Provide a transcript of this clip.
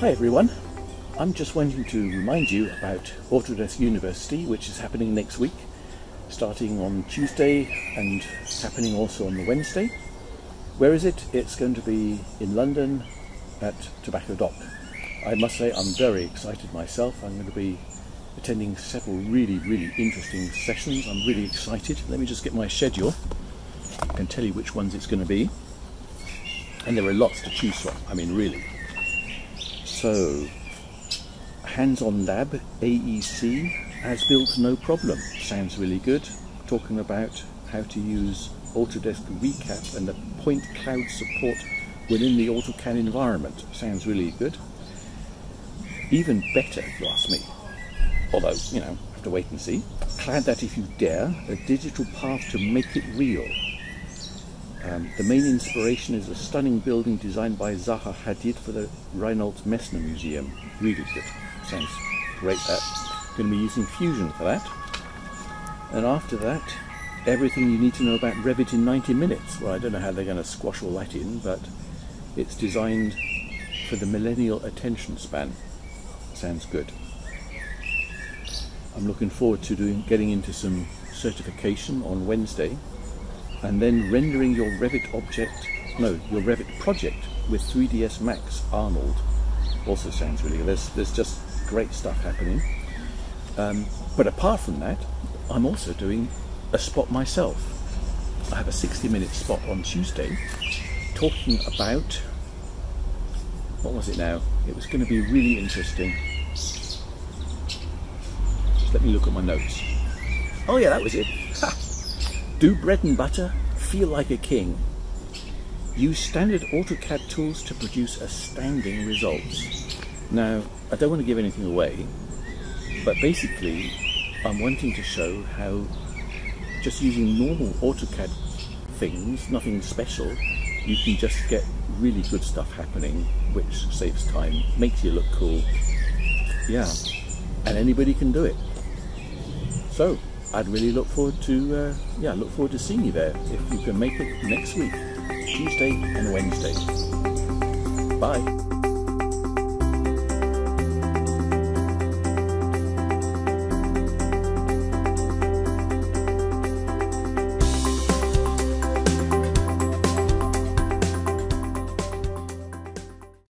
Hi everyone, I'm just wanting to remind you about Autodesk University, which is happening next week, starting on Tuesday and happening also on the Wednesday. Where is it? It's going to be in London at Tobacco Dock. I must say I'm very excited myself. I'm going to be attending several really interesting sessions. I'm really excited. Let me just get my schedule. I can tell you which ones it's going to be. And there are lots to choose from, I mean really. So, hands-on lab, AEC, as built, no problem. Sounds really good. Talking about how to use Autodesk Recap and the point cloud support within the AutoCAD environment. Sounds really good. Even better, if you ask me. Although, you know, have to wait and see. Clad that if you dare, a digital path to make it real. The main inspiration is a stunning building designed by Zaha Hadid for the Reinhold Messner Museum. Really good. Sounds great that. Going to be using Fusion for that. And after that, everything you need to know about Revit in 90 minutes. Well, I don't know how they're going to squash all that in, but it's designed for the millennial attention span. Sounds good. I'm looking forward to getting into some certification on Wednesday, and then rendering your Revit project with 3ds Max Arnold. Also sounds really good. There's just great stuff happening. But apart from that, I'm also doing a spot myself. I have a 60-minute spot on Tuesday talking about, what was it now? It was going to be really interesting. Just let me look at my notes. Oh yeah, that was it. Ha! Do bread and butter, feel like a king. Use standard AutoCAD tools to produce astounding results. Now, I don't want to give anything away, but basically I'm wanting to show how just using normal AutoCAD things, nothing special, you can just get really good stuff happening, which saves time, makes you look cool. Yeah, and anybody can do it. So I'd really look forward to seeing you there if you can make it next week, Tuesday and Wednesday. Bye.